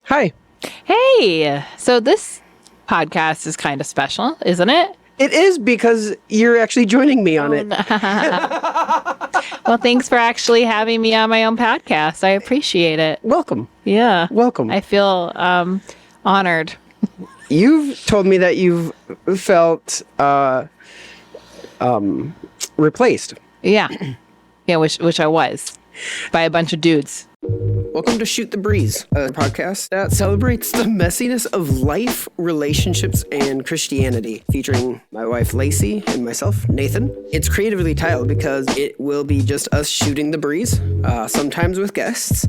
Hi. Hey, so this podcast is kind of special, isn't it? It is because you're actually joining me on it. Well, thanks for actually having me on my own podcast. I appreciate it. Welcome. Yeah. Welcome. I feel honored. You've told me that you've felt replaced. Yeah. Yeah, which I was by a bunch of dudes. Welcome to Shoot the Breeze, a podcast that celebrates the messiness of life, relationships, and Christianity, featuring my wife Lacey and myself, Nathan. It's creatively titled because it will be just us shooting the breeze, sometimes with guests,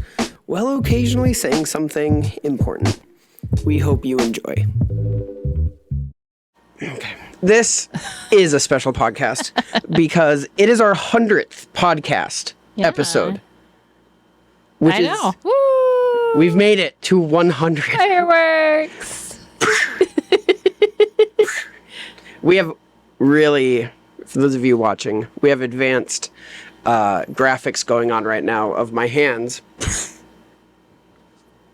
while occasionally saying something important. We hope you enjoy. Okay. This is a special podcast because it is our 100th podcast episode. Which I know. Woo! We've made it to 100. Fireworks. We have really, for those of you watching, we have advanced graphics going on right now of my hands.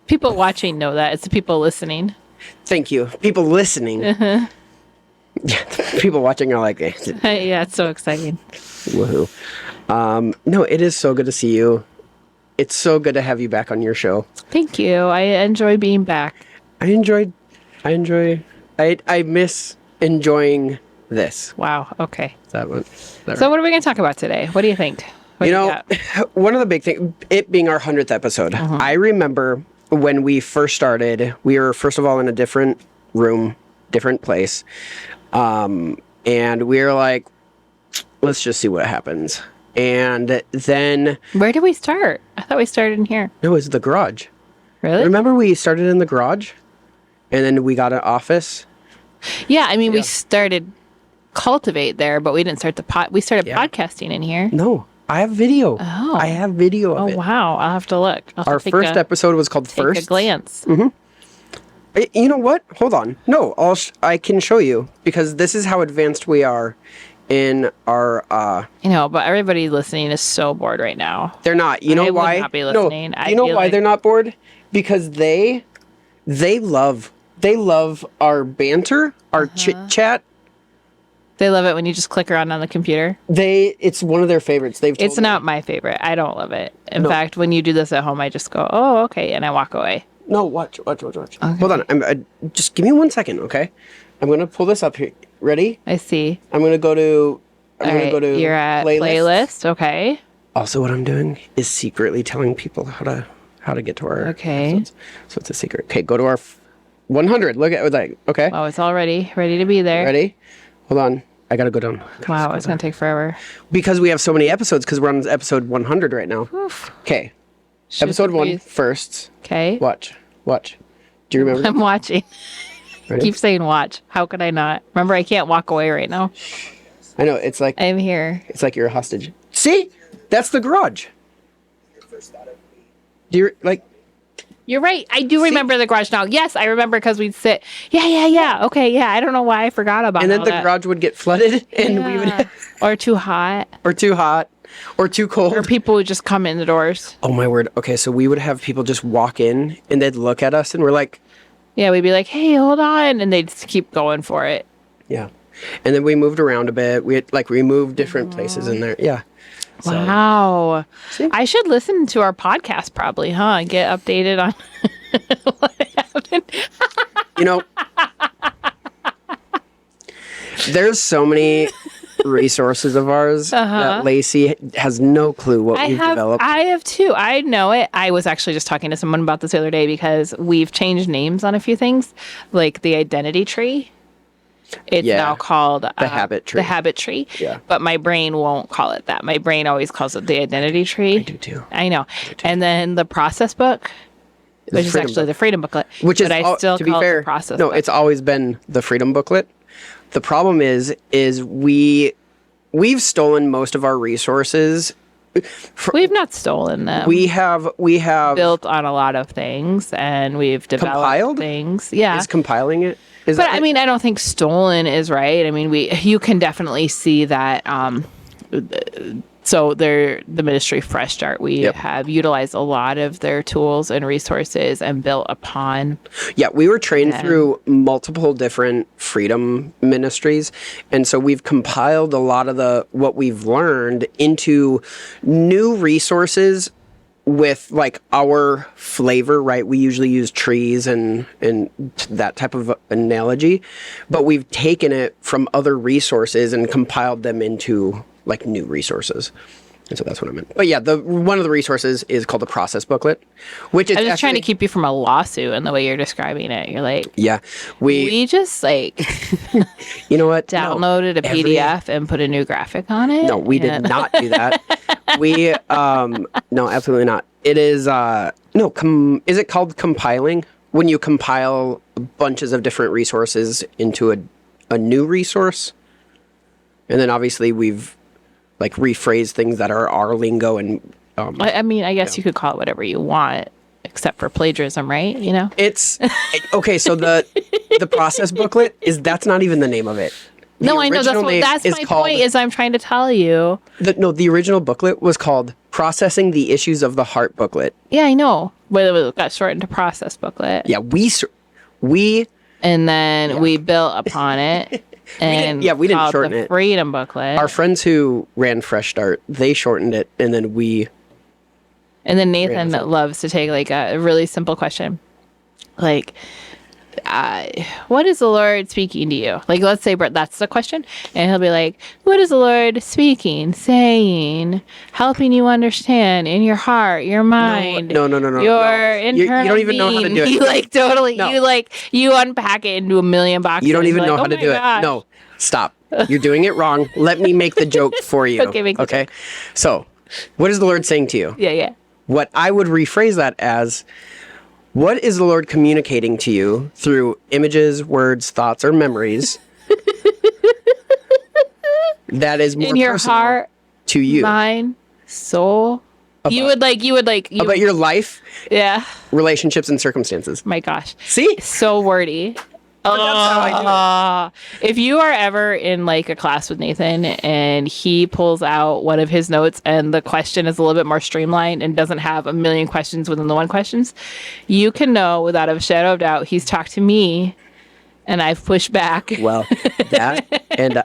People watching know that. It's the people listening. Thank you. People listening. Uh-huh. People watching are like, Yeah, it's so exciting. woohoo. No, it is so good to see you. It's so good to have you back on your show. Thank you. I enjoy being back. I miss enjoying this. Wow. Okay. That one. So what are we going to talk about today? What do you think? What do you got? One of the big things, it being our 100th episode, I remember when we first started, we were first of all in a different room, different place. And we were like, let's just see what happens. And then... Where did we start? I thought we started in here. No, it was the garage. Really? Remember we started in the garage? And then we got an office? Yeah, I mean, we started Cultivate there, but we didn't start we started podcasting in here. No, I have video. Oh. I have video of it. Oh, wow. I'll have to look. Our first episode was called First. Take a glance. Mm-hmm. You know what? Hold on. No, I can show you because this is how advanced we are in our... but everybody listening is so bored right now. They're not. You know why? I would not be listening. No, you know why they're not bored? Because they love our banter, our chit chat. They love it when you just click around on the computer. It's one of their favorites. It's not my favorite. I don't love it. In fact, when you do this at home, I just go, oh, okay, and I walk away. No, watch. Okay. Hold on. Just give me 1 second, okay? I'm gonna pull this up here. Ready? I see. I'm gonna go to. You're at playlist. Okay. Also, what I'm doing is secretly telling people how to get to our episodes. So it's a secret. Okay, go to our 100. Look at like. Okay. Oh, it's already ready to be there. Ready? Hold on. I gotta go down. Wow, it's gonna take forever. Because we have so many episodes. Because we're on episode 100 right now. Okay. Episode 1 first. Okay. Watch. Do you remember? I'm watching. Ready? Keep saying watch. How could I not? Remember, I can't walk away right now. I know. It's like I'm here. It's like you're a hostage. See? That's the garage. Do you like? You're right. I do remember the garage now. Yes, I remember because we'd sit. Yeah. Okay, yeah. I don't know why I forgot about And then the garage would get flooded, and we would. Or too hot. Or too hot. Or too cold. Or people would just come in the doors. Oh my word. Okay, so we would have people just walk in, and they'd look at us, and we're like. Yeah, we'd be like, hey, hold on. And they'd just keep going for it. Yeah. And then we moved around a bit. We had removed different places in there. Yeah. So, wow. See? I should listen to our podcast probably, huh? And get updated on what happened. There's so many resources of ours that Lacey has no clue what we've developed. I have too. I know it. I was actually just talking to someone about this the other day because we've changed names on a few things, like the identity tree. It's now called the habit tree. The habit tree. Yeah. But my brain won't call it that. My brain always calls it the identity tree. I do too. I know. And then the process book, which is actually the freedom booklet. Which is, I still to be call fair, it the process no, book. it's always been the freedom booklet. The problem is we've stolen most of our resources. We've not stolen them. We have built on a lot of things, and we've developed things. Yeah, is compiling it. I mean, I don't think stolen is right. I mean, you can definitely see that So the ministry Fresh Start, we have utilized a lot of their tools and resources and built upon. Yeah, we were trained through multiple different freedom ministries. And so we've compiled a lot of what we've learned into new resources with like our flavor, right? We usually use trees and that type of analogy, but we've taken it from other resources and compiled them into like new resources. And so that's what I meant. But yeah, one of the resources is called the process booklet, which is I'm just trying to keep you from a lawsuit in the way you're describing it. You're like, yeah, we just like, you know what? Downloaded a PDF and put a new graphic on it. No, we did not do that. We, no, absolutely not. It is, is it called compiling? When you compile bunches of different resources into a new resource? And then obviously we've like rephrased things that are our lingo and, I mean, I guess you could call it whatever you want, except for plagiarism, right? You know? It's, okay, so the process booklet that's not even the name of it. No, I know. That's my point is I'm trying to tell you. The original booklet was called Processing the Issues of the Heart booklet. Yeah, I know. But it got shortened to process booklet. Yeah, we and then we built upon it. And we didn't shorten it. Freedom booklet. Our friends who ran Fresh Start, they shortened it, and then we. And then Nathan loves to take like a really simple question, like, what is the Lord speaking to you? Like, let's say that's the question, and he'll be like, what is the Lord speaking, saying, helping you understand in your heart, your mind, no, your internal you don't even know how to do it. You like totally, you unpack it into a million boxes. You don't even know how to do it. No, stop. You're doing it wrong. Let me make the joke for you. Okay. So, what is the Lord saying to you? Yeah. What I would rephrase that as, what is the Lord communicating to you through images, words, thoughts, or memories that is more in your personal heart, to you, mind, soul? You would like about your life, relationships, and circumstances. My gosh, see, so wordy. But that's how I do it. If you are ever in like a class with Nathan and he pulls out one of his notes and the question is a little bit more streamlined and doesn't have a million questions within the one questions, you can know without a shadow of doubt he's talked to me and I've pushed back. Well, that and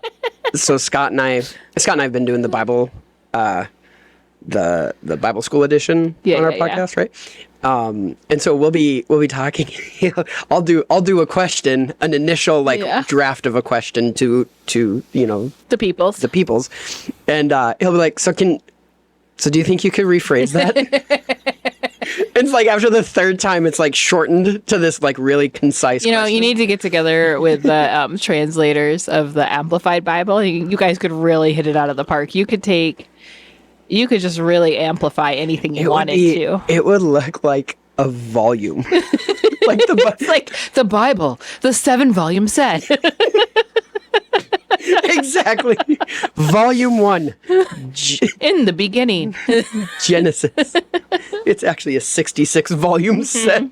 so Scott and I have been doing the Bible, the Bible School edition on our podcast, right? And so we'll be talking. I'll do a question, an initial draft of a question to the peoples, and he'll be like, so do you think you could rephrase that? It's like after the third time, it's like shortened to this like really concise. Question. You need to get together with the translators of the Amplified Bible. You guys could really hit it out of the park. You could just really amplify anything you wanted to. It would look like a volume. It's like the Bible, the 7-volume set. Exactly. Volume 1. In the beginning. Genesis. It's actually a 66-volume set.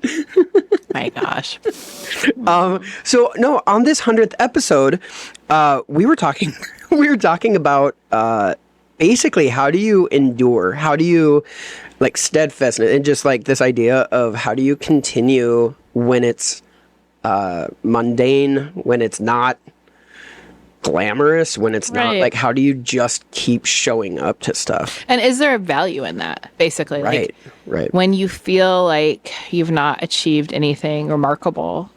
My gosh. So no, on this 100th episode, we were talking about basically, how do you endure? How do you like steadfastness and just like this idea of how do you continue when it's mundane, when it's not glamorous, when it's not like, how do you just keep showing up to stuff? And is there a value in that? Basically, right. When you feel like you've not achieved anything remarkable,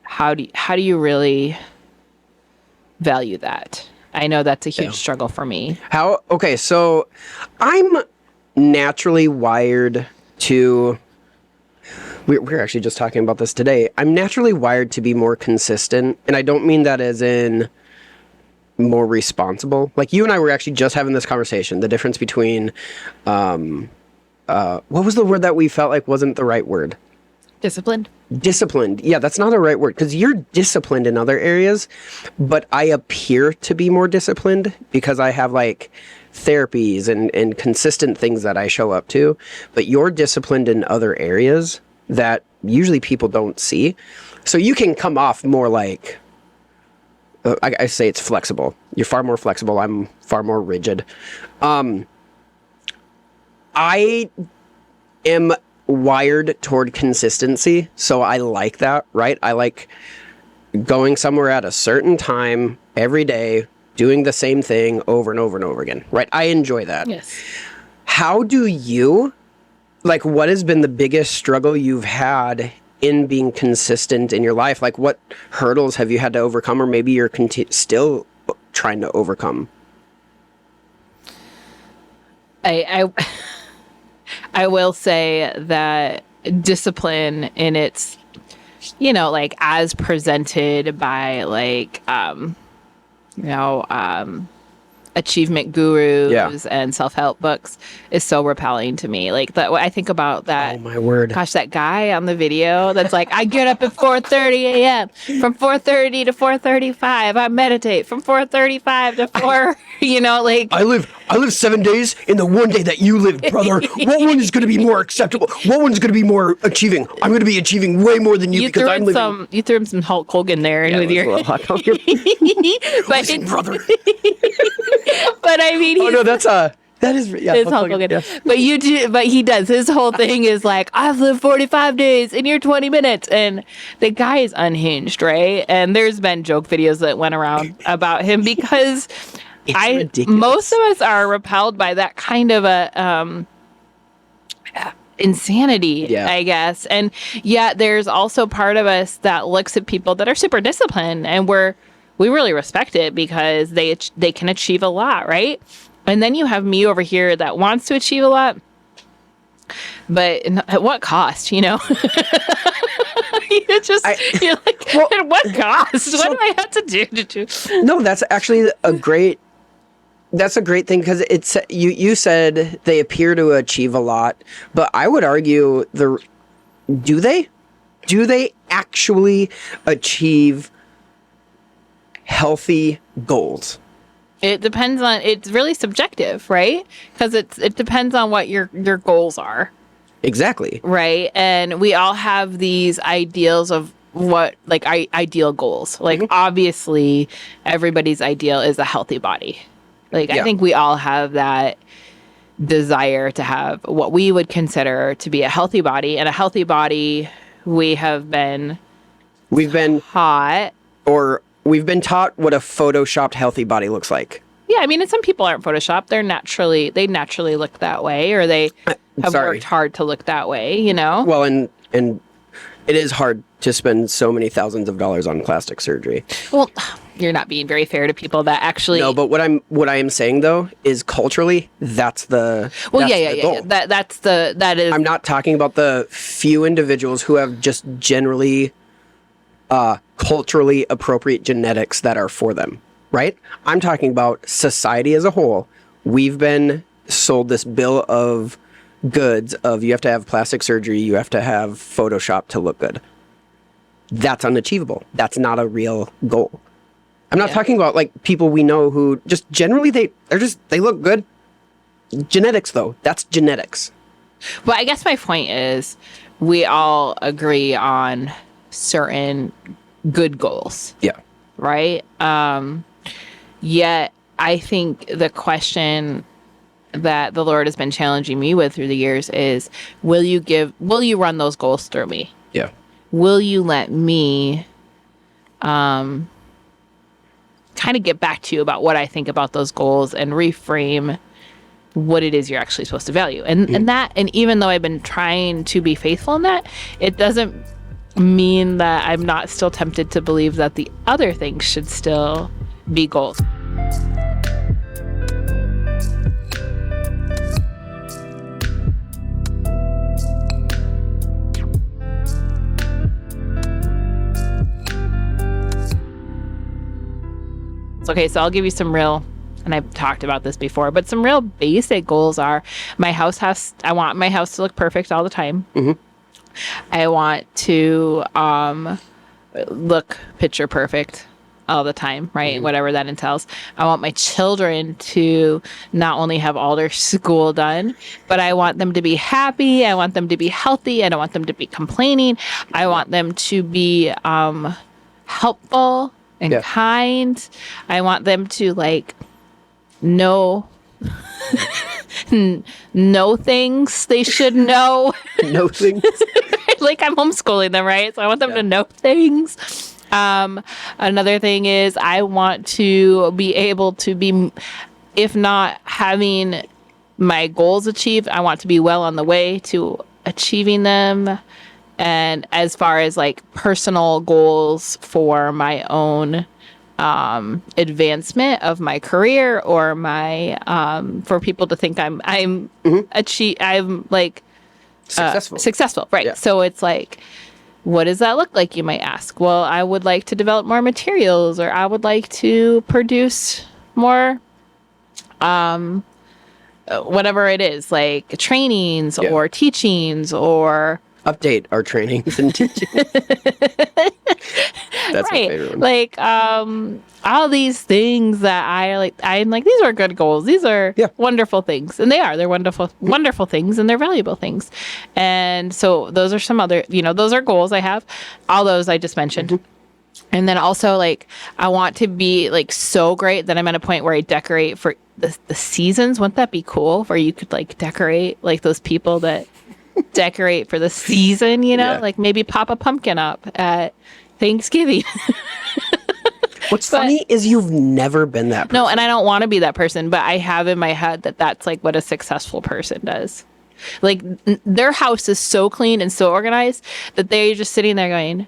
how do you really value that? I know that's a huge struggle for me. Okay, so I'm naturally wired to... We're actually just talking about this today. I'm naturally wired to be more consistent, and I don't mean that as in more responsible. Like, you and I were actually just having this conversation, the difference between... what was the word that we felt like wasn't the right word? Disciplined. Yeah, that's not a right word, because you're disciplined in other areas, but I appear to be more disciplined because I have like therapies and consistent things that I show up to, but you're disciplined in other areas that usually people don't see. So you can come off more like, I say it's flexible. You're far more flexible. I'm far more rigid. I am wired toward consistency, so I like that, right? I like going somewhere at a certain time every day, doing the same thing over and over and over again, right? I enjoy that. Yes. How do you, like, what has been the biggest struggle you've had in being consistent in your life? Like, what hurdles have you had to overcome, or maybe you're still trying to overcome? I will say that discipline in its, like as presented by like, achievement gurus and self-help books is so repelling to me. Like that, I think about that. Oh my word! Gosh, that guy on the video that's like, I get up at 4:30 a.m. From 4:30 to 4:35, I meditate from 4:35 to 4. Like I live 7 days in the one day that you live, brother. What one is going to be more acceptable? What one's going to be more achieving? I'm going to be achieving way more than you because I'm living. You threw him some Hulk Hogan there, and with your Hulk Hogan. but brother. But I mean, oh no, that is it's Hulk Hogan. Yeah. But he does. His whole thing is like, I've lived 45 days in your 20 minutes, and the guy is unhinged, right? And there's been joke videos that went around about him because most of us are repelled by that kind of a insanity, I guess. And yet there's also part of us that looks at people that are super disciplined, and we really respect it because they can achieve a lot, right? And then you have me over here that wants to achieve a lot, but at what cost, It's just, you're like, well, at what cost? What do I have to do? No, that's actually a great thing, because it's you said they appear to achieve a lot, but I would argue do they actually achieve healthy goals? It depends on, it's really subjective, right? Because it depends on what your goals are. Exactly. Right. And we all have these ideals of what, like, ideal goals. Like, obviously, everybody's ideal is a healthy body. Like, I think we all have that desire to have what we would consider to be a healthy body. And a healthy body, we've been taught, or we've been taught what a photoshopped healthy body looks like. Yeah, I mean, and some people aren't photoshopped. They naturally look that way, or they have worked hard to look that way, Well, and it is hard to spend so many thousands of dollars on plastic surgery. Well, you're not being very fair to people that actually. No, but what I am saying though is culturally, that's the goal. That is. I'm not talking about the few individuals who have just generally culturally appropriate genetics that are for them, right? I'm talking about society as a whole. We've been sold this bill of goods of you have to have plastic surgery, you have to have Photoshop to look good. That's unachievable. That's not a real goal. I'm not talking about like people we know who just generally they look good. Genetics though, that's genetics. Well, I guess my point is we all agree on certain good goals. Yeah. Right? Yet I think the question that the Lord has been challenging me with through the years is, will you run those goals through me? Yeah. Will you let me kind of get back to you about what I think about those goals and reframe what it is you're actually supposed to value? And even though I've been trying to be faithful in that, it doesn't mean that I'm not still tempted to believe that the other things should still be goals. Okay, so I'll give you some real, and I've talked about this before, but some real basic goals are I want my house to look perfect all the time. Mm-hmm. I want to look picture perfect all the time, right? Mm-hmm. Whatever that entails. I want my children to not only have all their school done, but I want them to be happy. I want them to be healthy. I don't want them to be complaining. I want them to be helpful and kind. I want them to know know things they should know. No things. Like I'm homeschooling them, right? So I want them to know things. Another thing is I want to be able to be, if not having my goals achieved, I want to be well on the way to achieving them. And as far as like personal goals for my own advancement of my career, or my for people to think I'm like successful, right? Yeah. So it's like, what does that look like, you might ask? Well, I would like to develop more materials, or I would like to produce more whatever it is, like trainings or teachings, or update our trainings and teaching. That's my favorite one. Like all these things that I'm like, these are good goals. These are wonderful things. And they're wonderful things, and they're valuable things. And so those are some other, those are goals I have. All those I just mentioned. Mm-hmm. And then also, like, I want to be like so great that I'm at a point where I decorate for the seasons. Wouldn't that be cool? Where you could like decorate like those people that decorate for the season, like maybe pop a pumpkin up at Thanksgiving. What's funny is you've never been that person. No, and I don't want to be that person, but I have in my head that that's like what a successful person does. Like their house is so clean and so organized that they're just sitting there going,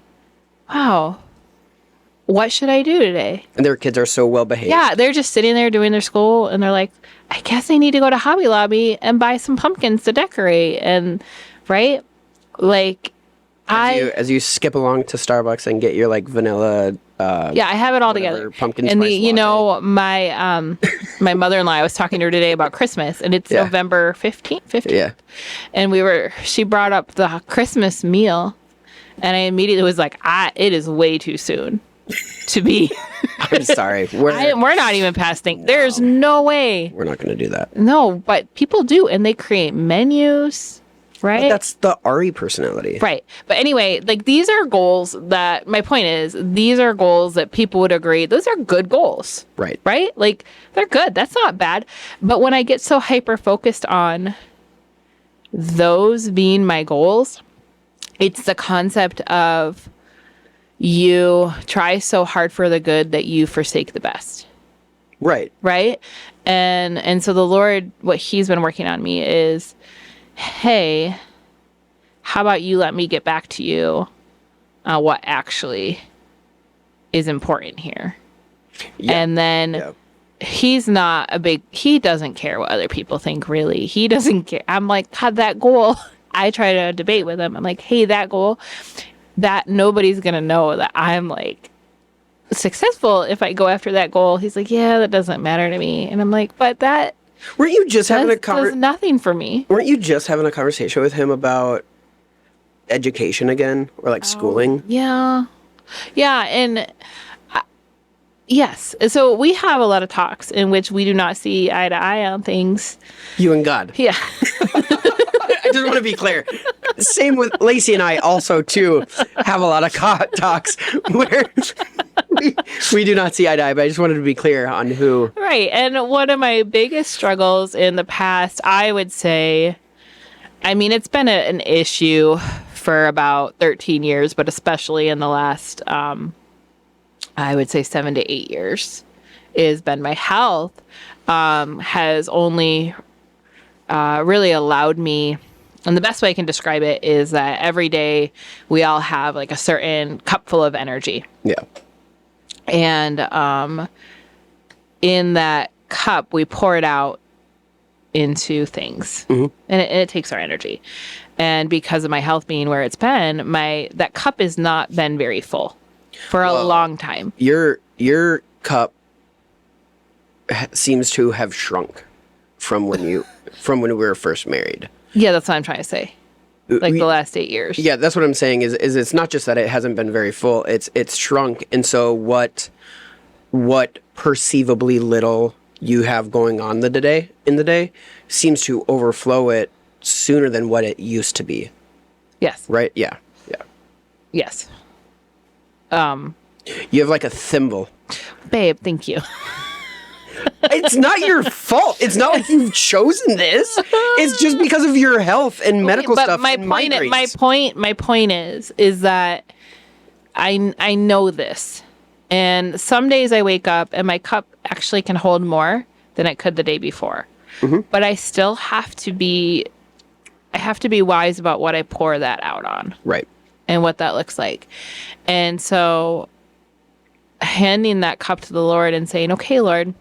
wow, what should I do today? And their kids are so well behaved. Yeah, they're just sitting there doing their school, and they're like, I guess I need to go to Hobby Lobby and buy some pumpkins to decorate. And right, like as you skip along to Starbucks and get your like vanilla. I have it all together. Pumpkin and spice latte. My my mother-in-law, I was talking to her today about Christmas, and it's November 15th. Yeah. And she brought up the Christmas meal, and I immediately was like, it is way too soon to be. I'm sorry. We're not even past things. There's no way. We're not going to do that. No, but people do, and they create menus, right? But that's the Ari personality. Right. But anyway, like these are goals that, my point is, these are goals that people would agree, those are good goals. Right. Right? Like they're good. That's not bad. But when I get so hyper focused on those being my goals, it's the concept of you try so hard for the good that you forsake the best. Right. Right? And so the Lord, what he's been working on me is, hey, how about you let me get back to you what actually is important here? Yeah. And then he's not he doesn't care what other people think, really. He doesn't care. I'm like, God, that goal. I try to debate with him. I'm like, hey, that goal, that nobody's going to know that I'm like successful if I go after that goal. He's like, yeah, that doesn't matter to me. And I'm like, but that weren't you just having does nothing for me. Weren't you just having a conversation with him about education again, or like schooling? Yeah. And yes. So we have a lot of talks in which we do not see eye to eye on things. You and God. Yeah. I just want to be clear. Same with Lacey and I also, too, have a lot of talks where we do not see eye to eye, but I just wanted to be clear on who. Right. And one of my biggest struggles in the past, I would say, I mean, it's been an issue for about 13 years, but especially in the last, I would say 7 to 8 years, has been my health has only really allowed me. And the best way I can describe it is that every day we all have like a certain cup full of energy. Yeah. And in that cup, we pour it out into things. Mm-hmm. And it takes our energy. And because of my health being where it's been, that cup has not been very full for a long time. Your cup seems to have shrunk from when we were first married. Yeah, that's what I'm trying to say. Like the last 8 years. Yeah, that's what I'm saying is it's not just that it hasn't been very full, it's shrunk. And so what perceivably little you have going on in the day seems to overflow it sooner than what it used to be. Yes. Right? Yeah. Yes. You have like a thimble. Babe, thank you. It's not your fault. It's not like you've chosen this. It's just because of your health and medical stuff. My and point. migraines. My point is that I know this, and some days I wake up and my cup actually can hold more than it could the day before. Mm-hmm. But I still have to be. I have to be wise about what I pour that out on. Right. And what that looks like. And so handing that cup to the Lord and saying, okay, Lord,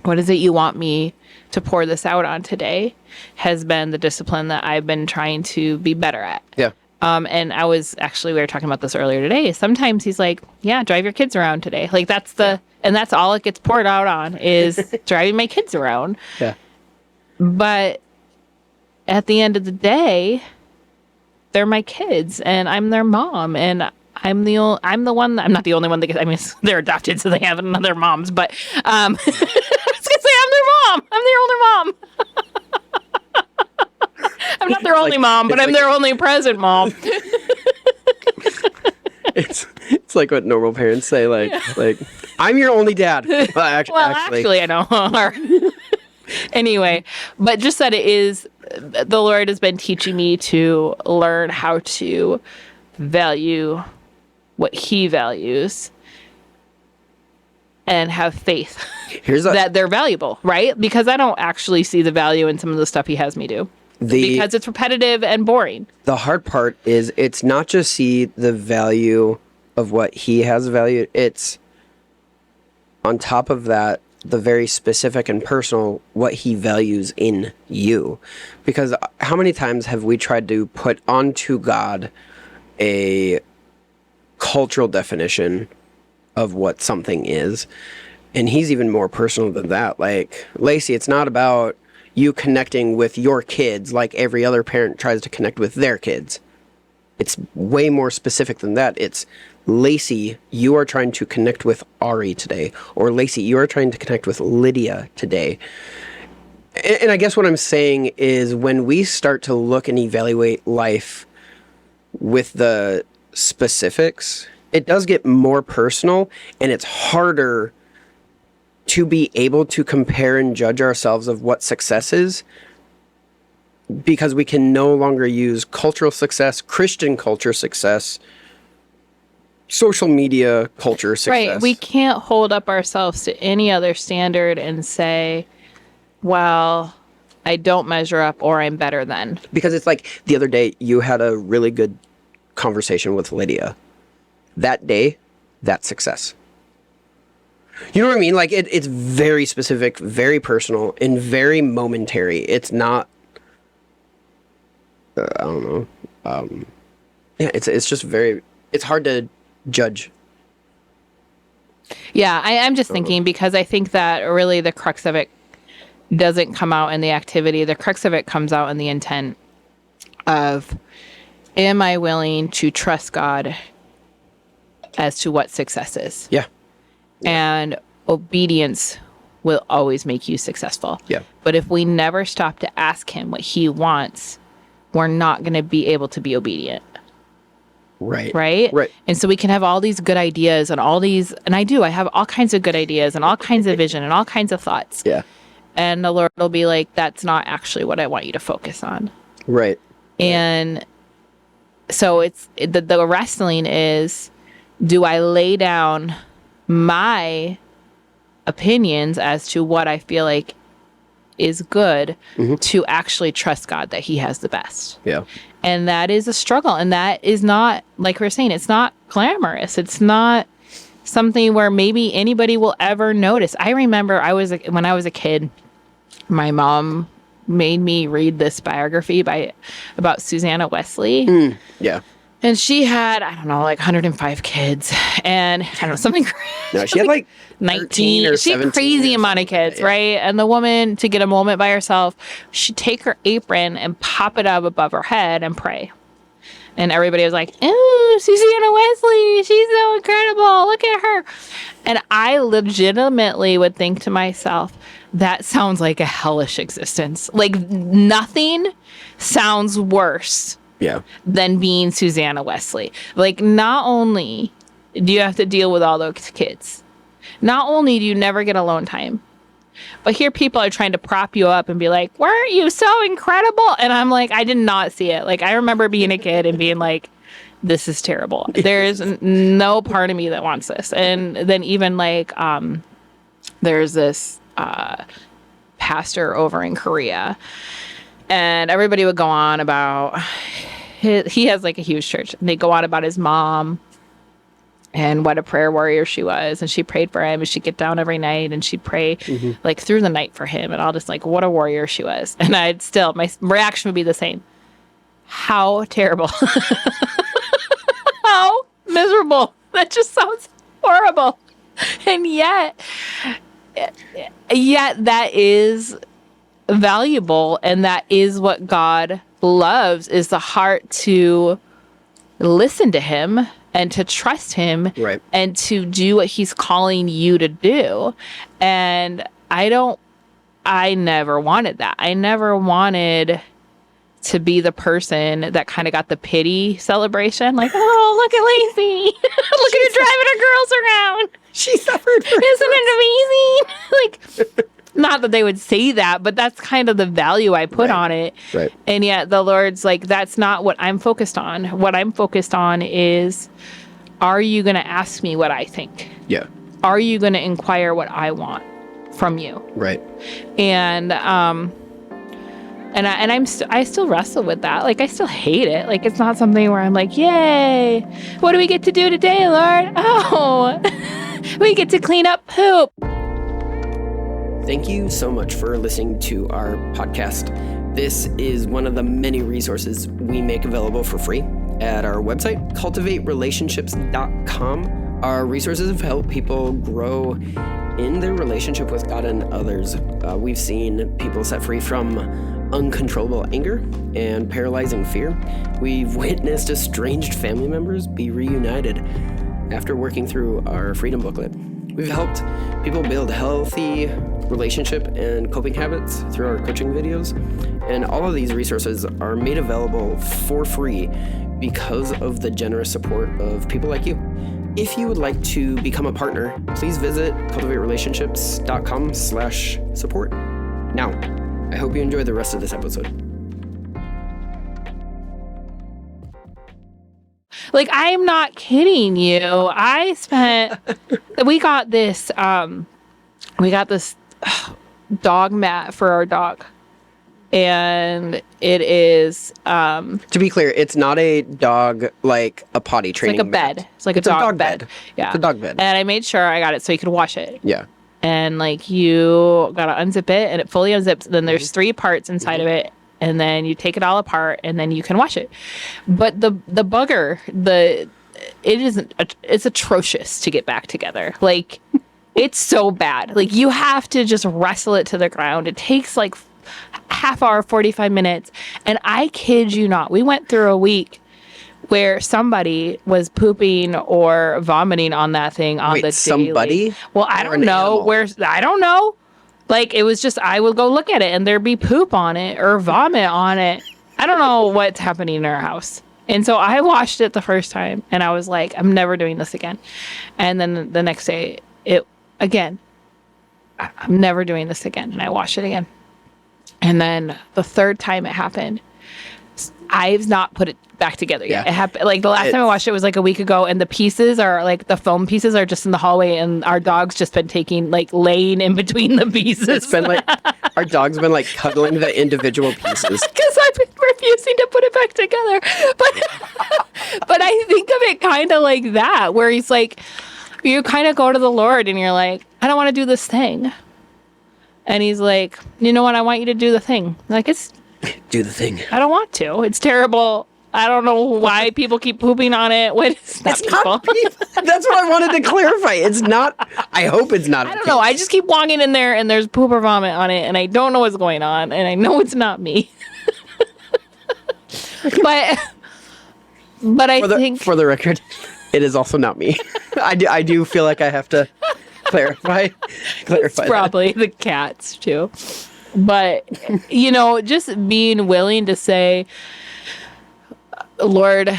what is it you want me to pour this out on today has been the discipline that I've been trying to be better at. Yeah. And we were talking about this earlier today. Sometimes he's like, yeah, drive your kids around today. Like and that's all it gets poured out on is driving my kids around. Yeah. But at the end of the day, they're my kids and I'm their mom, and I'm not the only one that gets, I mean, they're adopted, so they have another moms, but I was gonna say I'm their mom. I'm their older mom. I'm not their only mom, but I'm their only present mom. It's like what normal parents say, like I'm your only dad. Actually, I know. Anyway, but just that the Lord has been teaching me to learn how to value what he values and have faith that they're valuable, right? Because I don't actually see the value in some of the stuff he has me do because it's repetitive and boring. The hard part is it's not just see the value of what he has valued. It's on top of that, the very specific and personal, what he values in you. Because how many times have we tried to put onto God a cultural definition of what something is? And he's even more personal than that. Like, Lacey, it's not about you connecting with your kids like every other parent tries to connect with their kids. It's way more specific than that. It's, Lacey, you are trying to connect with Ari today. Or Lacey, you are trying to connect with Lydia today. And I guess what I'm saying is when we start to look and evaluate life with the specifics, it does get more personal, and it's harder to be able to compare and judge ourselves of what success is, because we can no longer use cultural success, Christian culture success, social media culture success. Right. We can't hold up ourselves to any other standard and say, well, I don't measure up or I'm better than. Because it's like the other day you had a really good conversation with Lydia. That day, that's success. You know what I mean? Like it's very specific, very personal, and very momentary. It's not, I don't know. Yeah, it's just very, it's hard to judge. Yeah, I'm just thinking, because I think that really the crux of it doesn't come out in the activity. The crux of it comes out in the intent of, am I willing to trust God as to what success is? Yeah. And obedience will always make you successful. Yeah. But if we never stop to ask him what he wants, we're not going to be able to be obedient. Right. Right? Right. And so we can have all these good ideas and all these, and I have all kinds of good ideas and all kinds of vision and all kinds of thoughts. Yeah. And the Lord will be like, that's not actually what I want you to focus on. Right. And so it's the wrestling is, do I lay down my opinions as to what I feel like is good to actually trust God that he has the best? Yeah. And that is a struggle. And that is not, like we were saying, it's not glamorous. It's not something where maybe anybody will ever notice. I remember when I was a kid, my mom made me read this biography about Susanna Wesley. Yeah. And she had, I don't know, like 105 kids. And I don't know, something crazy. No, she had like 19 or she had 17 a crazy amount of kids, yeah. right? And the woman, to get a moment by herself, she'd take her apron and pop it up above her head and pray. And everybody was like, "Ooh, Susanna Wesley, she's so incredible. Look at her." And I legitimately would think to myself, that sounds like a hellish existence. Like, nothing sounds worse than being Susanna Wesley. Like, not only do you have to deal with all those kids, not only do you never get alone time, But here people are trying to prop you up and be like, weren't you so incredible? And I'm like, I did not see it. Like, I remember being a kid and being like, this is terrible. There is no part of me that wants this. And then even like, there's this pastor over in Korea, and everybody would go on about, he has like a huge church, and they go on about his mom and what a prayer warrior she was, and she prayed for him, and she'd get down every night and she'd pray like through the night for him, and all just like what a warrior she was. And I'd still, my reaction would be the same. How terrible. How miserable. That just sounds horrible. And yet that is valuable, and that is what God loves, is the heart to listen to him and to trust him, right, and to do what he's calling you to do. And I never wanted that. I never wanted to be the person that kind of got the pity celebration. Like, oh, look at Lacey. Look at her driving her girls around. She suffered for Isn't it amazing? Like, not that they would say that, but that's kind of the value I put on it. Right. And yet the Lord's like, that's not what I'm focused on. What I'm focused on is, are you going to ask me what I think? Yeah. Are you going to inquire what I want from you? Right. And I still wrestle with that. Like, I still hate it. Like, it's not something where I'm like, yay, what do we get to do today, Lord? Oh, we get to clean up poop. Thank you so much for listening to our podcast. This is one of the many resources we make available for free at our website, cultivaterelationships.com. Our resources have helped people grow in their relationship with God and others. We've seen people set free from uncontrollable anger and paralyzing fear. We've witnessed estranged family members be reunited after working through our freedom booklet. We've helped people build healthy relationship and coping habits through our coaching videos. And all of these resources are made available for free because of the generous support of people like you. If you would like to become a partner, please visit cultivaterelationships.com/support. Now, I hope you enjoy the rest of this episode. Like, I'm not kidding you. We got this dog mat for our dog. And it is, to be clear, it's not a dog, like a potty training It's like a bed. mat. It's like a dog bed. Yeah. It's a dog bed. And I made sure I got it so you could wash it. Yeah. And like, you gotta unzip it, and it fully unzips. Then there's 3 parts inside of it. And then you take it all apart, and then you can wash it. But the bugger, it's atrocious to get back together. Like, it's so bad. Like, you have to just wrestle it to the ground. It takes like half hour, 45 minutes. And I kid you not, we went through a week where somebody was pooping or vomiting on that thing on the daily. Somebody? Well, I don't know. I don't know. Like, it was just, I would go look at it and there'd be poop on it or vomit on it. I don't know what's happening in our house. And so I washed it the first time, and I was like, I'm never doing this again. And then the next day, I'm never doing this again. And I washed it again. And then the third time it happened, I've not put it back together yet. Yeah. It happened, like, the last time I watched it was like a week ago, and the pieces are like, the foam pieces are just in the hallway, and our dog's just been laying in between the pieces. It's been like, our dog's been like cuddling the individual pieces. Because I've been refusing to put it back together. But I think of it kind of like that, where he's like, you kind of go to the Lord and you're like, I don't want to do this thing. And he's like, you know what? I want you to do the thing. Like, do the thing. I don't want to. It's terrible. I don't know why people keep pooping on it. It's not people. That's what I wanted to clarify. It's not. I hope it's not. I don't know. I just keep walking in there and there's poop or vomit on it, and I don't know what's going on, and I know it's not me. but I think, for the record, it is also not me. I do feel like I have to clarify. It's probably the cats too. But, just being willing to say, Lord,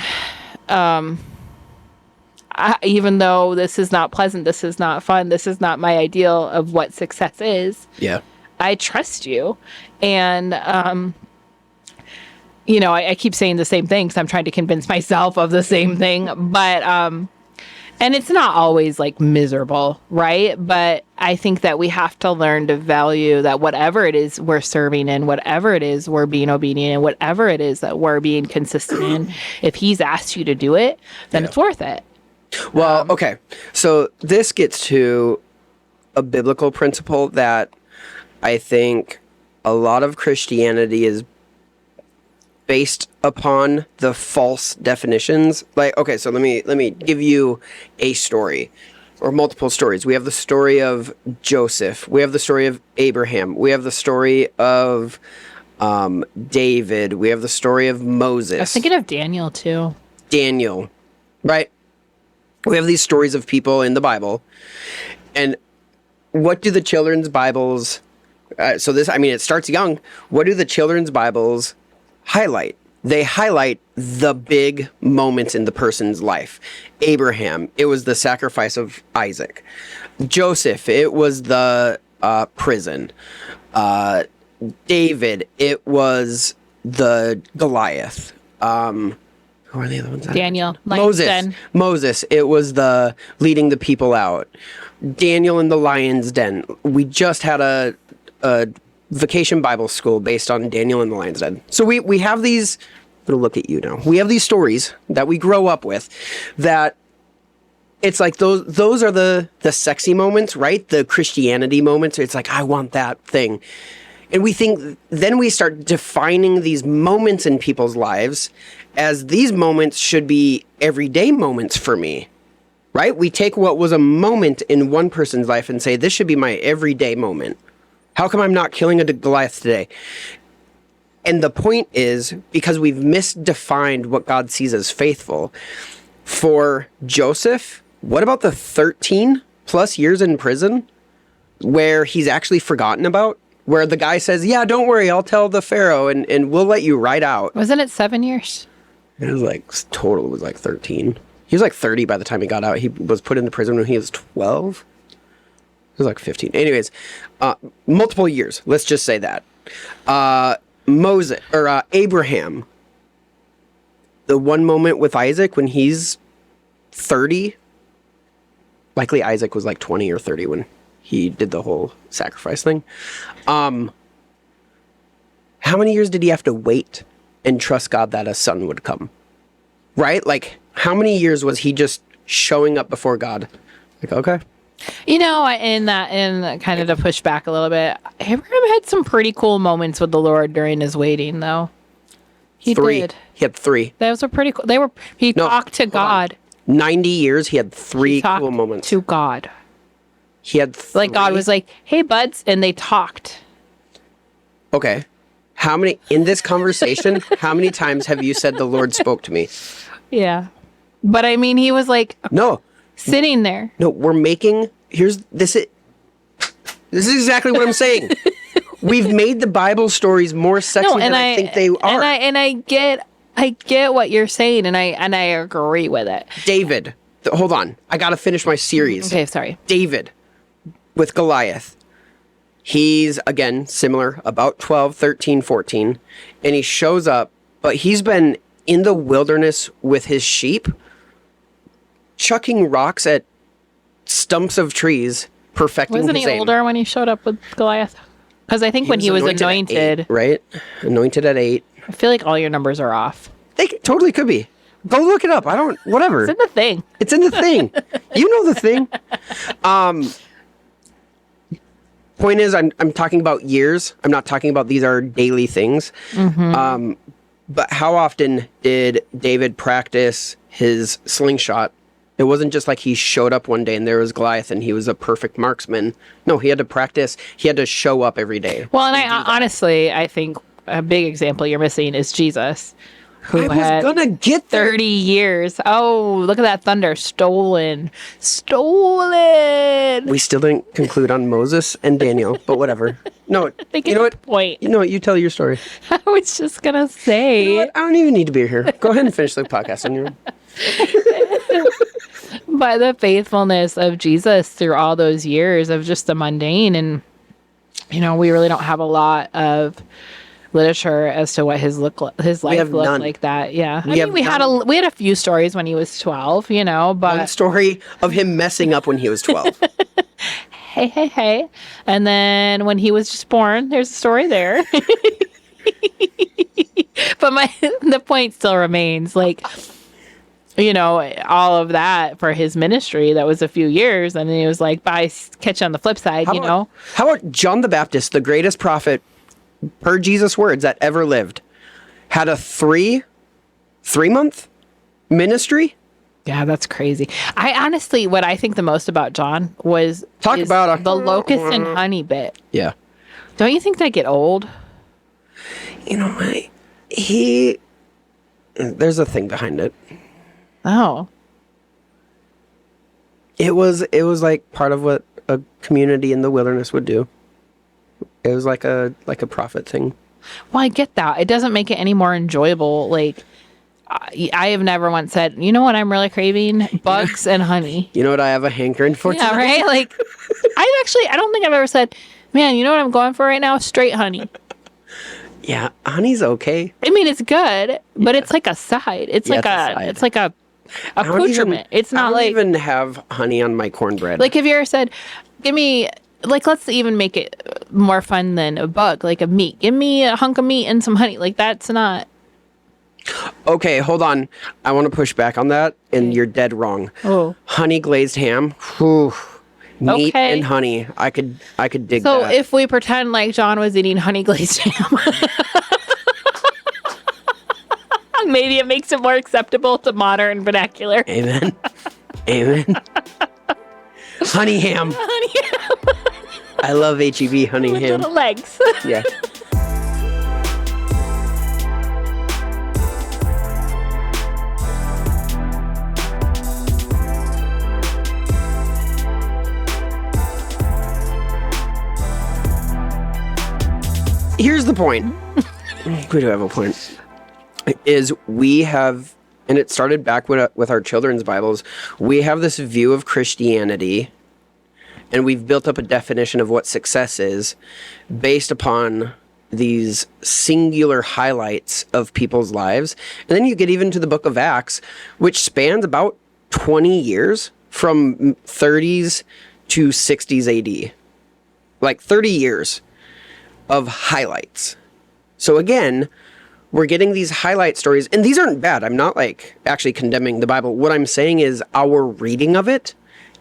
even though this is not pleasant, this is not fun, this is not my ideal of what success is. Yeah. I trust you. And, you know, I keep saying the same thing because I'm trying to convince myself of the same thing. But, and it's not always like miserable, right? But I think that we have to learn to value that whatever it is we're serving in, whatever it is we're being obedient in, whatever it is that we're being consistent in, if he's asked you to do it, then it's worth it. Well, okay. So this gets to a biblical principle that I think a lot of Christianity is based upon the false definitions. Like, okay, so let me give you a story or multiple stories. We have the story of Joseph. We have the story of Abraham. We have the story of David. We have the story of Moses. I was thinking of Daniel too. Daniel, right? We have these stories of people in the Bible. And what do the children's Bibles, so this, I mean, it starts young. What do the children's Bibles highlight? They highlight the big moments in the person's life. Abraham, it was the sacrifice of Isaac. Joseph, it was the prison. David, it was the Goliath. Who are the other ones? Daniel. Moses, it was the leading the people out. Daniel in the lion's den. We just had a vacation Bible school based on Daniel in the lion's den. So we have these, I'm going to look at you now. We have these stories that we grow up with that it's like those are the sexy moments, right? The Christianity moments. It's like, I want that thing. And we think, then we start defining these moments in people's lives as these moments should be everyday moments for me, right? We take what was a moment in one person's life and say, this should be my everyday moment. How come I'm not killing a Goliath today? And the point is, because we've misdefined what God sees as faithful. For Joseph, what about the 13 plus years in prison where he's actually forgotten about? Where the guy says, yeah, don't worry, I'll tell the Pharaoh and we'll let you ride out. Wasn't it 7 years? It was like, total was like 13. He was like 30 by the time he got out. He was put into prison when he was 12. It was like 15. Anyways, multiple years. Let's just say that. Abraham, the one moment with Isaac when he's 30, likely Isaac was like 20 or 30 when he did the whole sacrifice thing. How many years did he have to wait and trust God that a son would come? Right? Like, how many years was he just showing up before God? Like, okay. You know, in kind of to push back a little bit, Abraham had some pretty cool moments with the Lord during his waiting, though. He did. He had 3. Those were pretty cool. He talked to God. 90 years, he had 3 cool moments. To God. He had 3. Like, God was like, hey, buds, and they talked. Okay. How many, in this conversation, how many times have you said the Lord spoke to me? Yeah. But I mean, he was like, no, sitting there. No, we're making, this is exactly what I'm saying. We've made the Bible stories more sexy than I think they are. And I get what you're saying, and I agree with it. David, hold on. I got to finish my series. Okay, sorry. David with Goliath. He's, again, similar, about 12, 13, 14, and he shows up, but he's been in the wilderness with his sheep, chucking rocks at stumps of trees, perfecting his aim. Wasn't he older when he showed up with Goliath? Because I think when he was anointed. 8, right? Anointed at 8. I feel like all your numbers are off. They totally could be. Go look it up. Whatever. It's in the thing. It's in the thing. You know the thing. Point is, I'm talking about years. I'm not talking about these are daily things. Mm-hmm. But how often did David practice his slingshot? It wasn't just like he showed up one day and there was Goliath and he was a perfect marksman. No, he had to practice. He had to show up every day. Well, and honestly, I think a big example you're missing is Jesus, who I was gonna get there. 30 years. Oh, look at that thunder. Stolen. We still didn't conclude on Moses and Daniel, but whatever. No, you know what? Point. You know what? You tell your story. I was just going to say. You know what? I don't even need to be here. Go ahead and finish the podcast on your own. by the faithfulness of Jesus through all those years of just the mundane. And, we really don't have a lot of literature as to what his life looked like that. Yeah. We had a few stories when he was 12, but one story of him messing up when he was 12. Hey. And then when he was just born, there's a story there. But the point still remains, like, all of that for his ministry, that was a few years. And then he was like, bye, catch you on the flip side, How about John the Baptist, the greatest prophet per Jesus' words that ever lived, had a 3-month ministry? Yeah, that's crazy. I honestly, what I think the most about John is the locust and honey bit. Yeah. Don't you think they get old? There's a thing behind it. Oh. It was like part of what a community in the wilderness would do. It was like a prophet thing. Well, I get that. It doesn't make it any more enjoyable. Like, I have never once said, you know what I'm really craving? Bugs and honey. You know what I have a hankering for Yeah, today? right? Like, I don't think I've ever said, man, you know what I'm going for right now? Straight honey. Yeah, honey's okay. I mean, it's good, but it's like a side. It's like a accoutrement. It's not like... I don't even have honey on my cornbread. Like, have you ever said, give me... Like, let's even make it more fun than a bug, like a meat. Give me a hunk of meat and some honey. Like, that's not... Okay, hold on. I want to push back on that, and you're dead wrong. Oh. Honey glazed ham. Whew. Meat Okay. and honey. I could dig that. So if we pretend like John was eating honey glazed ham, maybe it makes it more acceptable to modern vernacular. Amen. Amen. Honey ham. Honey ham. I love HEB honey With ham. little legs. Yeah. Here's the point. We do have a point. Is we have, and it started back with our children's Bibles, we have this view of Christianity, and we've built up a definition of what success is based upon these singular highlights of people's lives. And then you get even to the book of Acts, which spans about 20 years from 30s to 60s AD. Like 30 years of highlights. So again, we're getting these highlight stories, and these aren't bad. I'm not like actually condemning the Bible. What I'm saying is our reading of it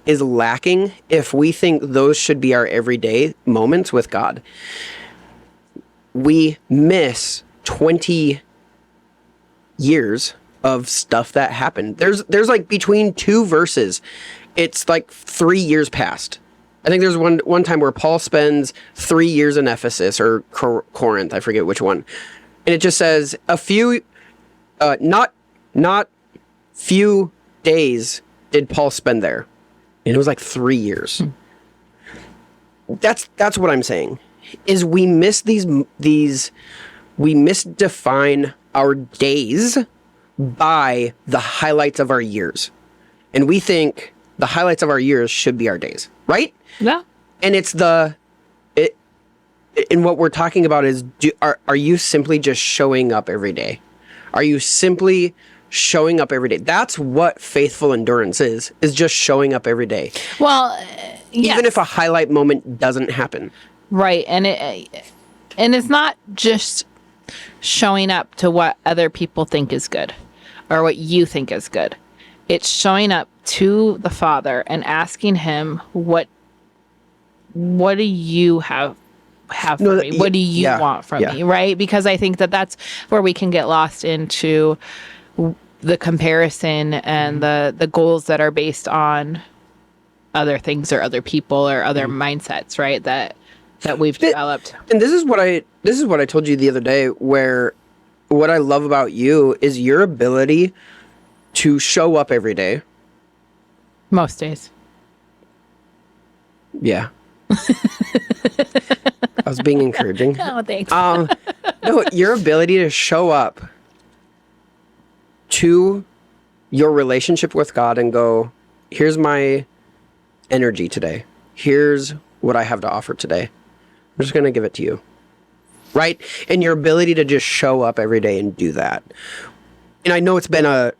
is lacking if we think those should be our everyday moments with God. We miss 20 years of stuff that happened. There's like between two verses, it's like 3 years past. I think there's one time where Paul spends 3 years in Ephesus or Corinth, I forget which one. And it just says a few, not few days did Paul spend there. And it was like 3 years. That's what I'm saying, is we miss we misdefine our days by the highlights of our years. And we think the highlights of our years should be our days, right? Yeah. And it's and what we're talking about is, are you simply just showing up every day? Are you simply showing up every day? That's what faithful endurance is just showing up every day. Well, yes. Even if a highlight moment doesn't happen. Right. And it's not just showing up to what other people think is good or what you think is good. It's showing up to the Father and asking him, what do you have for me? What do you want from me? Right? Because I think that's where we can get lost into the comparison and the goals that are based on other things or other people or other mindsets, right? That we've developed. And this is what I told you the other day, where what I love about you is your ability to show up every day. Most days. Yeah. I was being encouraging. Oh, thanks. No, your ability to show up to your relationship with God and go, here's my energy today. Here's what I have to offer today. I'm just going to give it to you. Right? And your ability to just show up every day and do that. And I know it's been a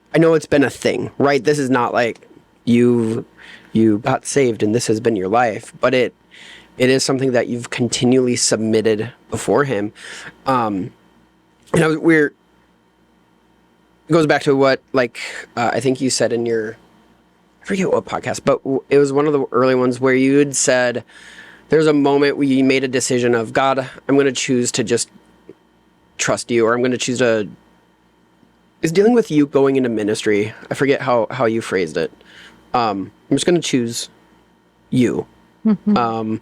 thing, right? This is not like you got saved and this has been your life, but it is something that you've continually submitted before him. It goes back to what, like, I think you said in your, I forget what podcast, but it was one of the early ones where you had said, there's a moment where you made a decision of, God, I'm going to choose to just trust you, or I'm going to choose to, is dealing with you going into ministry. I forget how you phrased it. I'm just going to choose you, and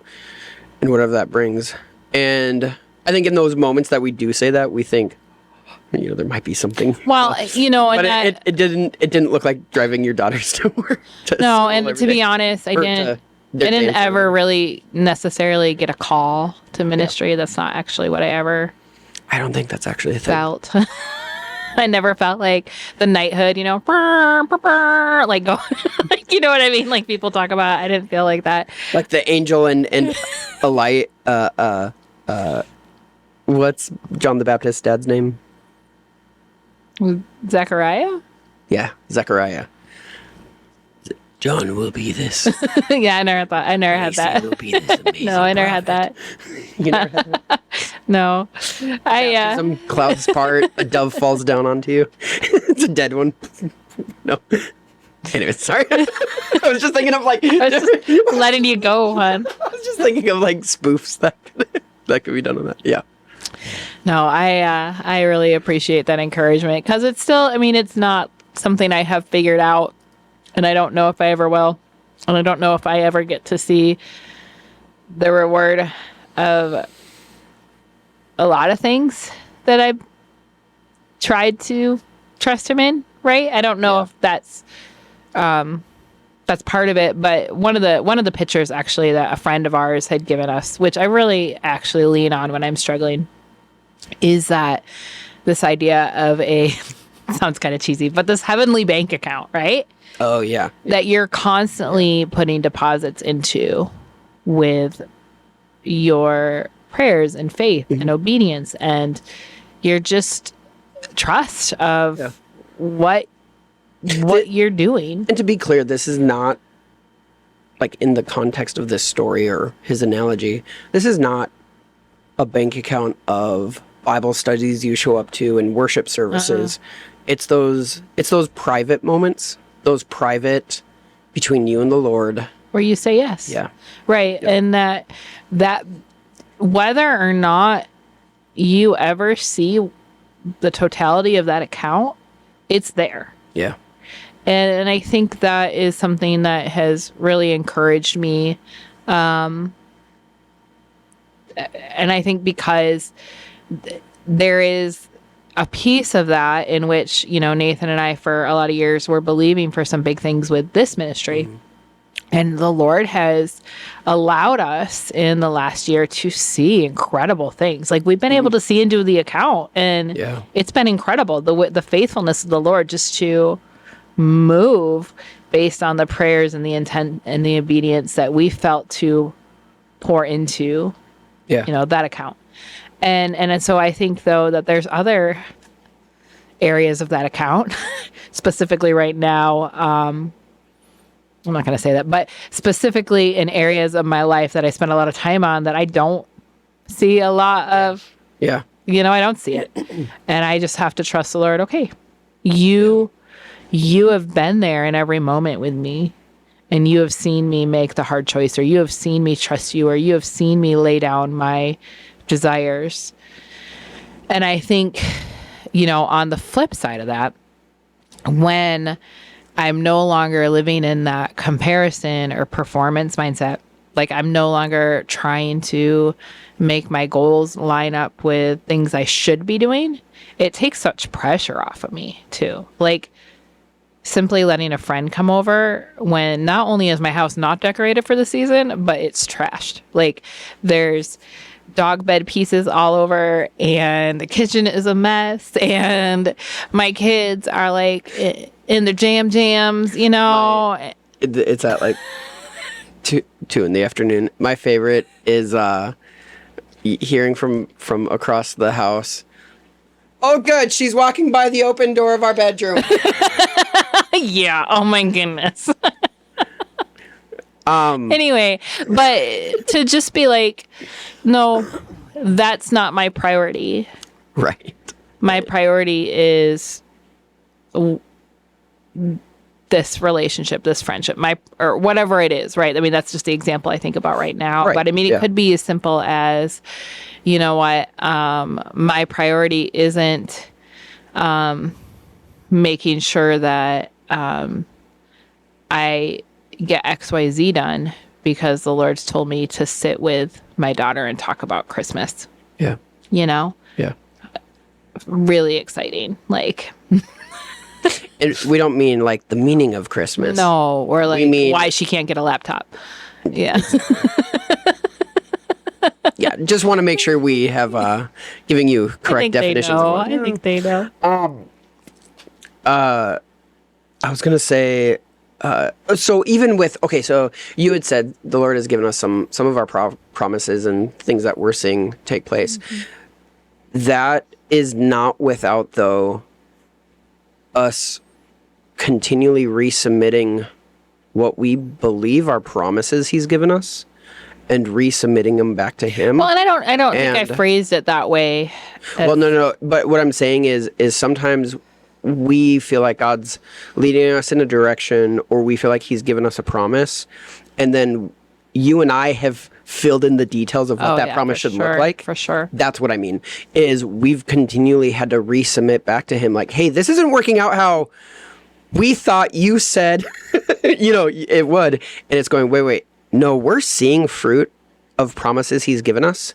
whatever that brings. And I think in those moments that we do say that, we think, there might be something. Well, but it didn't look like driving your daughters to work. No, and to be honest, I didn't ever really necessarily get a call to ministry. Yeah. That's not actually what I don't think that's actually a thing. Felt. I never felt like the knighthood, like go, you know what I mean? Like people talk about, I didn't feel like that. Like the angel and a light, what's John the Baptist's dad's name? Zechariah? Yeah, Zechariah. John will be this. Yeah, I never had that. Will be this amazing no, I never had that. You never had that? No. Some clouds part, a dove falls down onto you. It's a dead one. No. Anyway, sorry. I was just thinking of like... I was just letting you go, hon. I was just thinking of like spoofs that could be done on that. Yeah. No, I really appreciate that encouragement because it's still, it's not something I have figured out. And I don't know if I ever will. And I don't know if I ever get to see the reward of a lot of things that I tried to trust him in, right? I don't know if that's part of it. But one of the pictures actually that a friend of ours had given us, which I really actually lean on when I'm struggling, is that this idea of sounds kind of cheesy, but this heavenly bank account, right? Oh, yeah. That you're constantly putting deposits into with your prayers and faith and obedience. And you're just trust of what you're doing. And to be clear, this is not, like in the context of this story or his analogy, this is not a bank account of Bible studies you show up to and worship services. It's those private moments. Those private between you and the Lord. Where you say yes. Yeah. Right. Yep. And that whether or not you ever see the totality of that account, it's there. Yeah. And I think that is something that has really encouraged me. And I think because there is a piece of that in which, Nathan and I, for a lot of years, were believing for some big things with this ministry. And the Lord has allowed us in the last year to see incredible things. Like we've been able to see into the account, and it's been incredible. The faithfulness of the Lord just to move based on the prayers and the intent and the obedience that we felt to pour into, that account. And so I think, though, that there's other areas of that account, specifically right now. I'm not going to say that, but specifically in areas of my life that I spend a lot of time on that I don't see a lot of. Yeah. I don't see it. And I just have to trust the Lord. Okay, you have been there in every moment with me. And you have seen me make the hard choice, or you have seen me trust you, or you have seen me lay down my desires. And I think, on the flip side of that, when I'm no longer living in that comparison or performance mindset, like I'm no longer trying to make my goals line up with things I should be doing, it takes such pressure off of me too. Like simply letting a friend come over when not only is my house not decorated for the season, but it's trashed. Like there's dog bed pieces all over, and the kitchen is a mess, and my kids are like in their jams, It's at like 2 in the afternoon. My favorite is hearing from across the house. Oh, good. She's walking by the open door of our bedroom. Yeah. Oh my goodness. Anyway, but to just be like, no, that's not my priority. Right. My priority is this relationship, this friendship, or whatever it is, right? I mean, that's just the example I think about right now. Right. But I mean, it could be as simple as, you know what, my priority isn't making sure that I get XYZ done because the Lord's told me to sit with my daughter and talk about Christmas. Yeah. You know? Yeah. Really exciting. Like... And we don't mean like the meaning of Christmas. No, or like why she can't get a laptop. Yeah. Yeah, just want to make sure we have giving you correct definitions. I think they know. I was going to say, so even with, so you had said the Lord has given us some of our promises and things that we're seeing take place. Mm-hmm. That is not without, though, us continually resubmitting what we believe are promises he's given us and resubmitting them back to him. Well, and I don't think I phrased it that way. Well, no. But what I'm saying is sometimes we feel like God's leading us in a direction, or we feel like he's given us a promise, and then you and I have filled in the details of what that promise should look like. For sure. That's what I mean, is we've continually had to resubmit back to him like, hey, this isn't working out how we thought you said, it would. And it's going, wait. No, we're seeing fruit of promises he's given us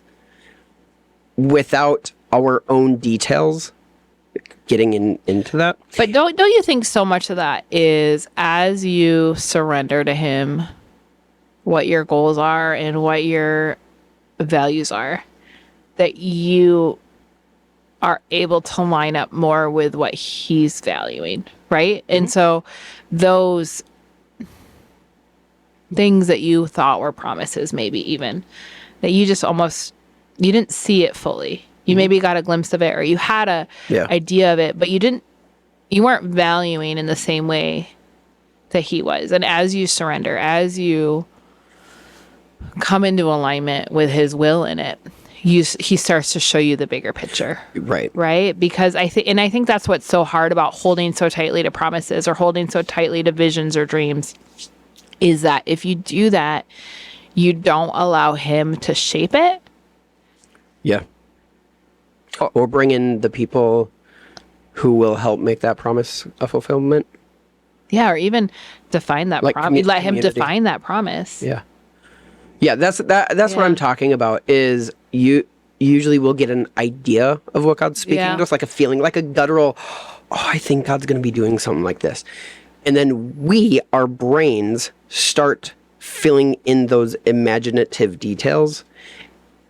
without our own details getting into that. But don't you think so much of that is as you surrender to him what your goals are and what your values are, that you are able to line up more with what he's valuing, right? Mm-hmm. And so those things that you thought were promises, maybe even, that you just you didn't see it fully. You maybe got a glimpse of it, or you had a idea of it, but you weren't valuing in the same way that he was. And as you surrender, as you come into alignment with his will in it, he starts to show you the bigger picture. Right? Because I think that's what's so hard about holding so tightly to promises or holding so tightly to visions or dreams, is that if you do that, you don't allow him to shape it. Yeah. Or bring in the people who will help make that promise a fulfillment. Yeah, or even define that promise. Let him define that promise. Yeah. Yeah, that's what I'm talking about, is you usually will get an idea of what God's speaking to us, like a feeling, like a guttural, I think God's going to be doing something like this. And then our brains start filling in those imaginative details.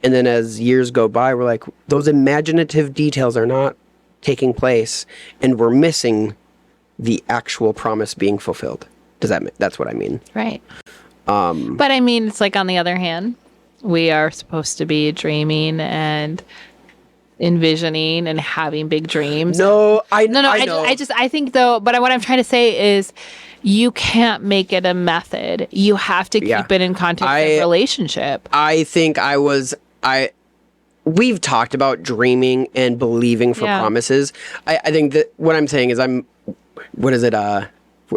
And then as years go by, we're like, those imaginative details are not taking place, and we're missing the actual promise being fulfilled. That's what I mean. Right. But I mean, it's like, on the other hand, we are supposed to be dreaming and envisioning and having big dreams. I know. I think though, but what I'm trying to say is, you can't make it a method. You have to keep it in context of relationship. I think we've talked about dreaming and believing for promises. I think that what I'm saying is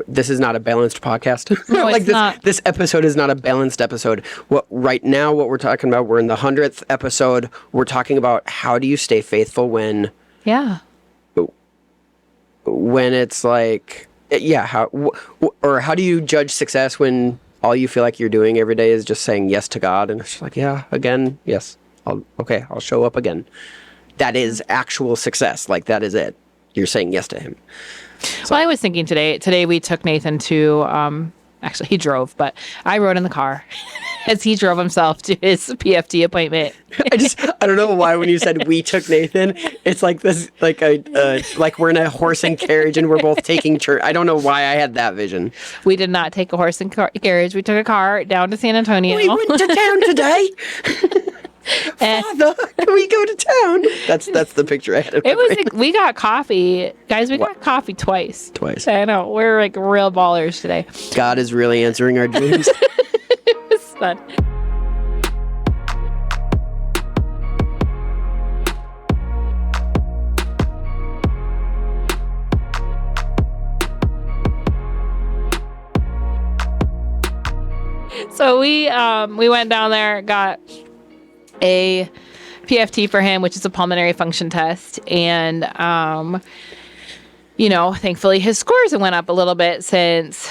this is not a balanced podcast. No, like it's not. This episode is not a balanced episode. Right now, what we're talking about, we're in the 100th episode. We're talking about how do you stay faithful when it's like, how do you judge success when all you feel like you're doing every day is just saying yes to God, and it's just like, again, yes, I'll show up again. That is actual success. Like, that is it. You're saying yes to him. So. Well, I was thinking today we took Nathan to, actually he drove, but I rode in the car as he drove himself to his PFT appointment. I don't know why when you said we took Nathan, it's like this, like like we're in a horse and carriage and we're both taking church. I don't know why I had that vision. We did not take a horse and carriage. We took a car down to San Antonio. We went to town today. Father, can we go to town? That's the picture I had. It was like, we got coffee, guys. We got coffee twice. I know, we're like real ballers today. God is really answering our dreams. It was fun. So we went down there, got a PFT for him, which is a pulmonary function test, and thankfully his scores went up a little bit since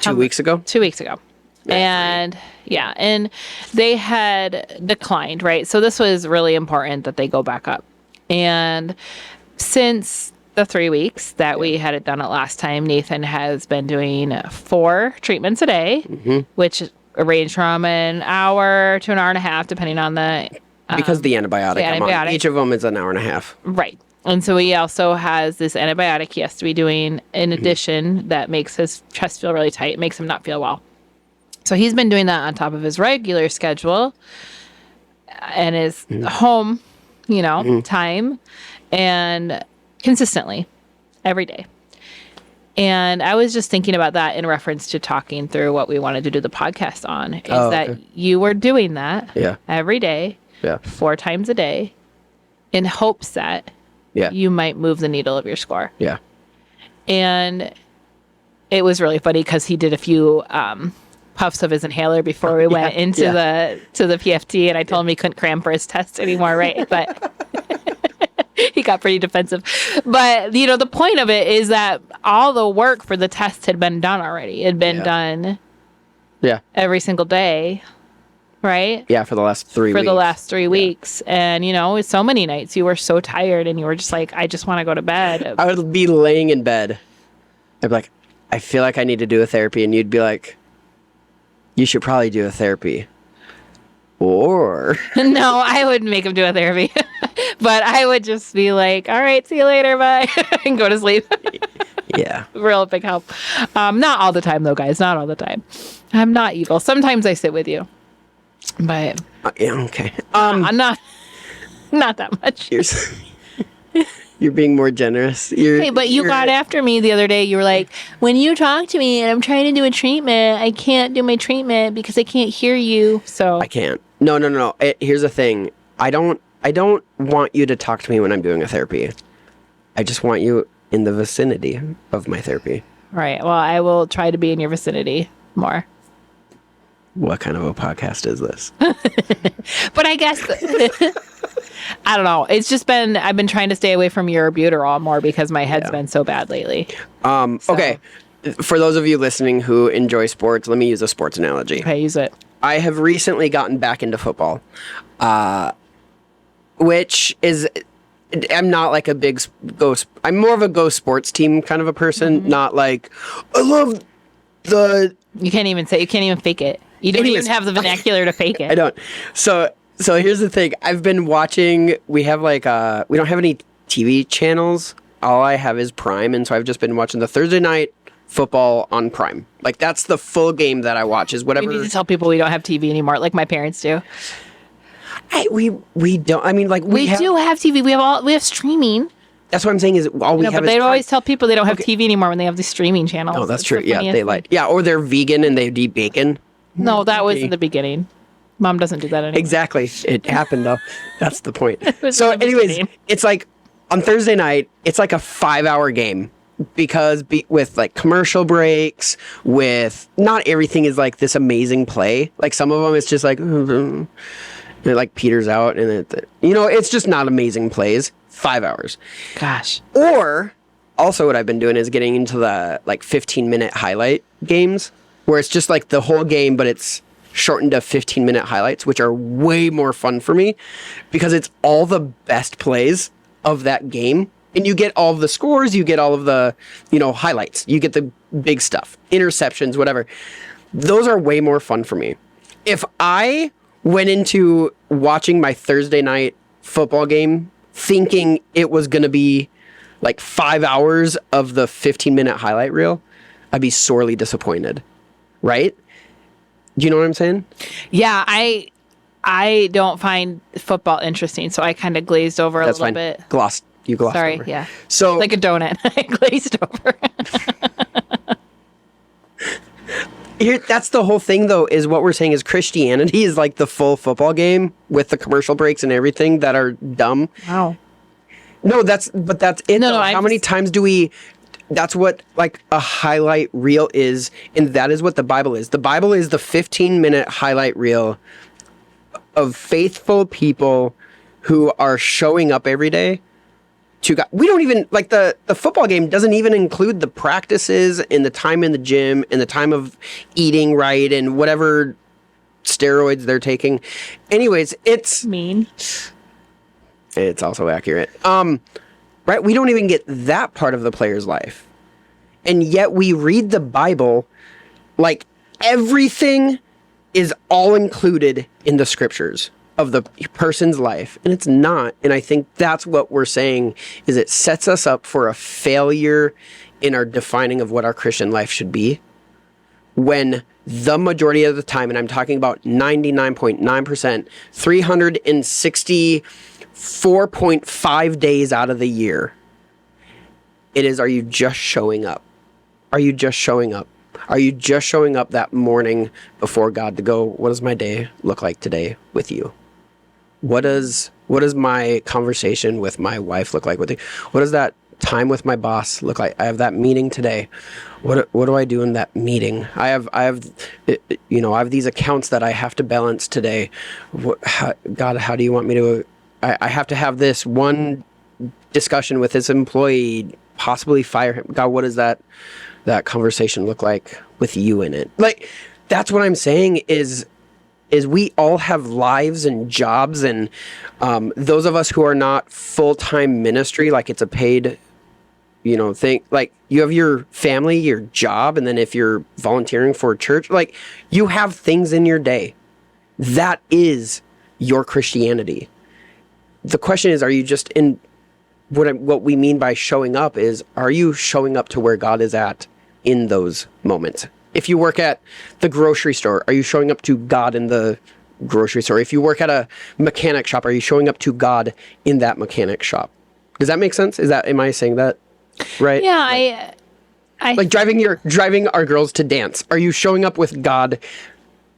2 weeks ago. 2 weeks ago. And and they had declined, right? So this was really important that they go back up. And since the 3 weeks that we had it done at last time, Nathan has been doing 4 treatments a day, which range from an hour to an hour and a half, depending on the because the antibiotic. Each of them is an hour and a half. Right. And so he also has this antibiotic he has to be doing in addition that makes his chest feel really tight, makes him not feel well. So he's been doing that on top of his regular schedule and his home, time, and consistently every day. And I was just thinking about that in reference to talking through what we wanted to do the podcast on, is that you were doing that every day, 4 times a day, in hopes that you might move the needle of your score. Yeah. And it was really funny because he did a few puffs of his inhaler before we went into the PFT, and I told him he couldn't cram for his test anymore, right? But he got pretty defensive. But, the point of it is that all the work for the test had been done already. It had been done every single day, right? Yeah, for the last 3 weeks. For the last 3 weeks. And, it's so many nights you were so tired and you were just like, I just want to go to bed. I would be laying in bed. I'd be like, I feel like I need to do a therapy. And you'd be like, you should probably do a therapy. Or... No, I wouldn't make him do a therapy. But I would just be like, all right, see you later, bye. And go to sleep. Yeah. Real big help. Not all the time, though, guys. Not all the time. I'm not evil. Sometimes I sit with you. But... okay. I'm not that much. You're being more generous. Hey, but you got after me the other day. You were like, when you talk to me and I'm trying to do a treatment, I can't do my treatment because I can't hear you. So I can't. No. Here's the thing. I don't want you to talk to me when I'm doing a therapy. I just want you in the vicinity of my therapy. Right. Well, I will try to be in your vicinity more. What kind of a podcast is this? But I guess... I don't know. It's just I've been trying to stay away from your albuterol more because my head's been so bad lately. Okay. For those of you listening who enjoy sports, let me use a sports analogy. Okay, use it. I have recently gotten back into football, which is... I'm not like a big I'm more of a go sports team kind of a person, not like, I love the... You can't even fake it. You don't even have the vernacular to fake it. I don't. So here's the thing. I've been watching, we have we don't have any TV channels. All I have is Prime. And so I've just been watching the Thursday night football on Prime. Like that's the full game that I watch is whatever. We need to tell people we don't have TV anymore, like my parents do. We don't, I mean like we do have TV. We have streaming. That's what I'm saying is all we have but is they Prime. always tell people they don't have TV anymore when they have these streaming channels. Oh, that's true. Yeah, they like, or they're vegan and they eat bacon. No, that was in the beginning. Mom doesn't do that anymore. Exactly. It happened though. That's the point. So anyways, it's like on Thursday night, it's like a 5-hour game because with like commercial breaks, with not everything is like this amazing play. Like some of them, it's just like, it like peters out and it's just not amazing plays. 5 hours. Gosh. Or also what I've been doing is getting into the like 15-minute highlight games where it's just like the whole game, but it's shortened to 15-minute highlights, which are way more fun for me because it's all the best plays of that game. And you get all of the scores, you get all of the, highlights. You get the big stuff, interceptions, whatever. Those are way more fun for me. if I went into watching my Thursday night football game thinking it was going to be like 5 hours of the 15-minute highlight reel, I'd be sorely disappointed. Right? Do you know what I'm saying? Yeah, I don't find football interesting, so I kind of glazed over a little bit. You glossed Sorry, over. yeah. So like a donut. I glazed over. That's the whole thing, though, is what we're saying is Christianity is like the full football game with the commercial breaks and everything that are dumb. Wow. No, that's it. No, How many times do we... That's what like a highlight reel is, and that is what the Bible is. The Bible is the 15-minute highlight reel of faithful people who are showing up every day to God. We don't even, like, the football game doesn't even include the practices and the time in the gym and the time of eating right and whatever steroids they're taking. Anyways, it's mean. It's also accurate. Right? We don't even get that part of the player's life. And yet we read the Bible like everything is all included in the scriptures of the person's life, and it's not. And I think that's what we're saying, is it sets us up for a failure in our defining of what our Christian life should be, when the majority of the time, and I'm talking about 99.9%, 364.5 days out of the year, it is, are you just showing up? Are you just showing up? Are you just showing up that morning before God to go, what does my day look like today with you? What does my conversation with my wife look like with you? What does that time with my boss look like? I have that meeting today. What do I do in that meeting? I have these accounts that I have to balance today. God, how do you want me to? I have to have this one discussion with this employee, possibly fire him. God, what does that conversation look like with you in it? Like, that's what I'm saying is we all have lives and jobs, and those of us who are not full-time ministry, like it's a paid, thing, like you have your family, your job, and then if you're volunteering for a church, like you have things in your day. That is your Christianity. The question is, are you just in what we mean by showing up is, are you showing up to where God is at in those moments? If you work at the grocery store, are you showing up to God in the grocery store? If you work at a mechanic shop, are you showing up to God in that mechanic shop? Does that make sense? Am I saying that right? Yeah, I like driving our girls to dance. Are you showing up with God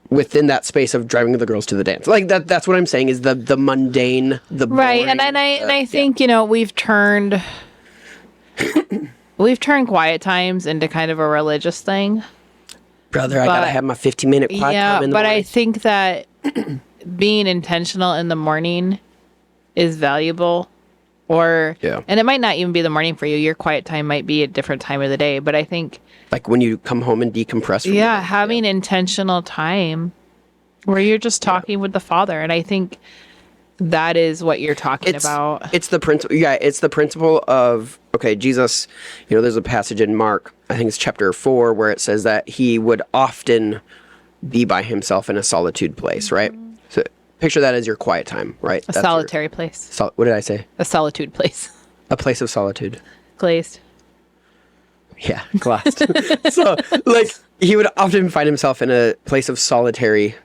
within that space of driving the girls to the dance? Like that's what I'm saying is the mundane, the right. boring, And I think we've turned quiet times into kind of a religious thing. Brother, I gotta have my 15-minute quiet time in the morning. I think that being intentional in the morning is valuable. And it might not even be the morning for you. Your quiet time might be a different time of the day. But I think, like when you come home and decompress from having intentional time where you're just talking with the Father. And I think that is what you're talking about. It's the principle. Yeah, it's the principle of, okay, Jesus, there's a passage in Mark, I think it's chapter 4, where it says that he would often be by himself in a solitude place, right? So picture that as your quiet time, right? A solitary place. What did I say? A solitude place. A place of solitude. Glazed. Yeah, glassed. So, like, he would often find himself in a place of solitary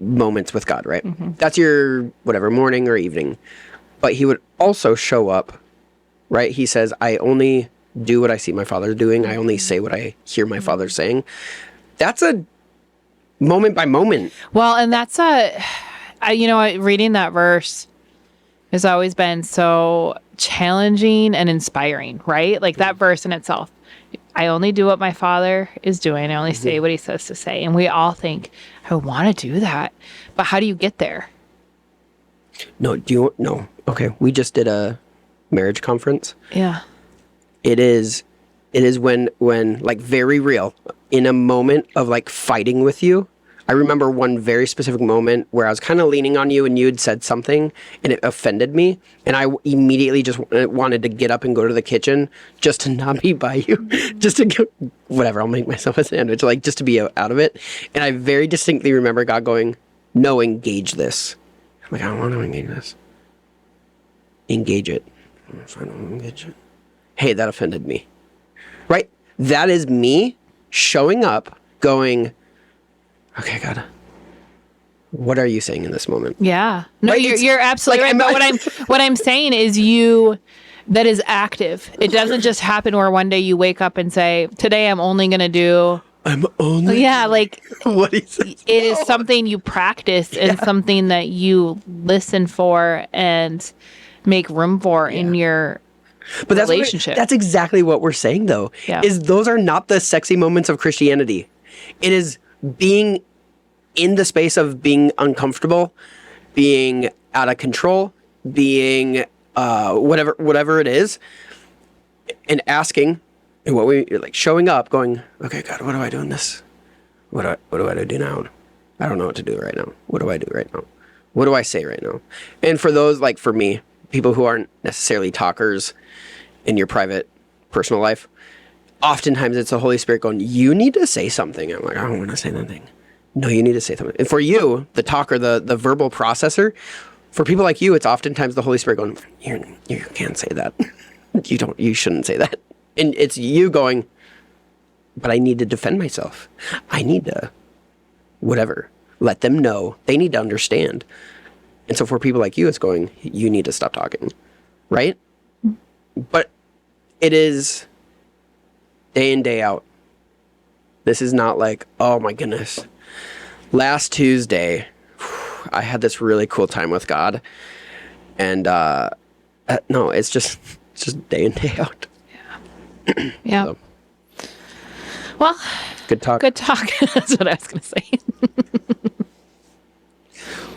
moments with God, right? Mm-hmm. That's your, whatever, morning or evening. But he would also show up, right? He says, I only do what I see my Father doing. I only say what I hear my Father saying. That's a moment by moment. Well, and that's reading that verse has always been so challenging and inspiring, right? Like that verse in itself. I only do what my Father is doing. I only say what he says to say. And we all think, I want to do that. But how do you get there? No, no. Okay. We just did a marriage conference. Yeah. It is when like very real, in a moment of like fighting with you, I remember one very specific moment where I was kind of leaning on you and you had said something and it offended me. And I immediately just wanted to get up and go to the kitchen just to not be by you, just to go, whatever, I'll make myself a sandwich, like just to be out of it. And I very distinctly remember God going, no, engage this. I'm like, I don't want to engage this. Engage it. If I don't engage it. Hey, that offended me. Right? That is me showing up going, okay, God, what are you saying in this moment? Yeah. No, Right? you're absolutely right. But what I'm saying is that is active. It doesn't just happen where one day you wake up and say, today I'm only going to do. Yeah, like what he says. It is something you practice and something that you listen for and make room for in your relationship. That's exactly what we're saying, though, is those are not the sexy moments of Christianity. It is being in the space of being uncomfortable, being out of control, being whatever it is, and asking, and what we like showing up, going, okay, God, what do I do in this? What do I do now? I don't know what to do right now. What do I do right now? What do I say right now? And for those, like for me, people who aren't necessarily talkers in your private, personal life, oftentimes it's the Holy Spirit going, you need to say something. I'm like, I don't want to say nothing. No, you need to say something. And for you, the talker, the verbal processor, for people like you, it's oftentimes the Holy Spirit going, you can't say that. You shouldn't say that. And it's you going, but I need to defend myself. I need to, whatever, let them know. They need to understand. And so for people like you, it's going, you need to stop talking, right? But it is day in, day out. This is not like, oh my goodness. Last Tuesday, I had this really cool time with God. And no, it's just day in, day out. Yeah. Yeah. So, well, good talk. That's what I was going to say.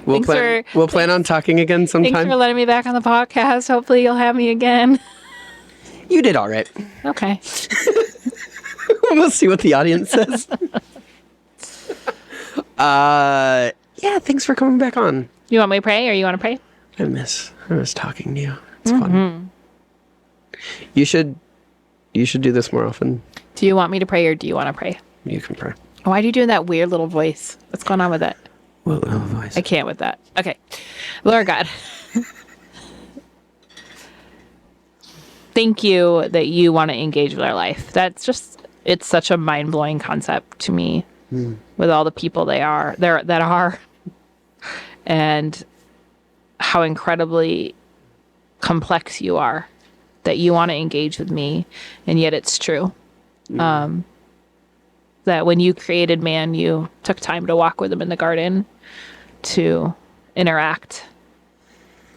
We'll plan on talking again sometime. Thanks for letting me back on the podcast. Hopefully you'll have me again. You did all right. Okay. We'll see what the audience says. Yeah, thanks for coming back on. You want me to pray or you want to pray? I miss talking to you. It's fun. You should do this more often. Do you want me to pray or do you want to pray? You can pray. Why are you doing that weird little voice? What's going on with it? What little voice? I can't with that. Okay. Lord God, thank you that you want to engage with our life. It's such a mind-blowing concept to me with all the people that are, and how incredibly complex you are, that you want to engage with me, and yet it's true. That when you created man, you took time to walk with him in the garden, to interact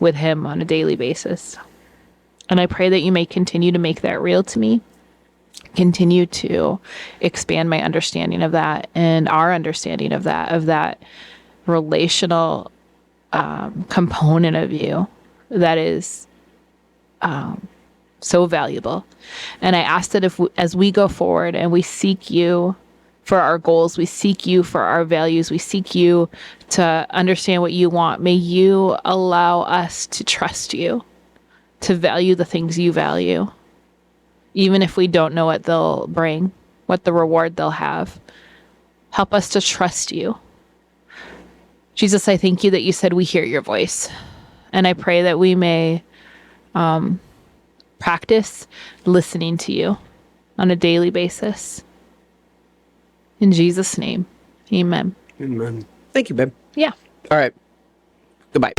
with him on a daily basis. And I pray that you may continue to make that real to me, continue to expand my understanding of that and our understanding of that relational component of you that is so valuable. And I ask that as we go forward and we seek you for our goals, we seek you for our values, we seek you to understand what you want, may you allow us to trust you, to value the things you value, even if we don't know what they'll bring, what the reward they'll have. Help us to trust you. Jesus, I thank you that you said we hear your voice. And I pray that we may practice listening to you on a daily basis. In Jesus' name, amen. Amen. Thank you, babe. Yeah. All right. Goodbye.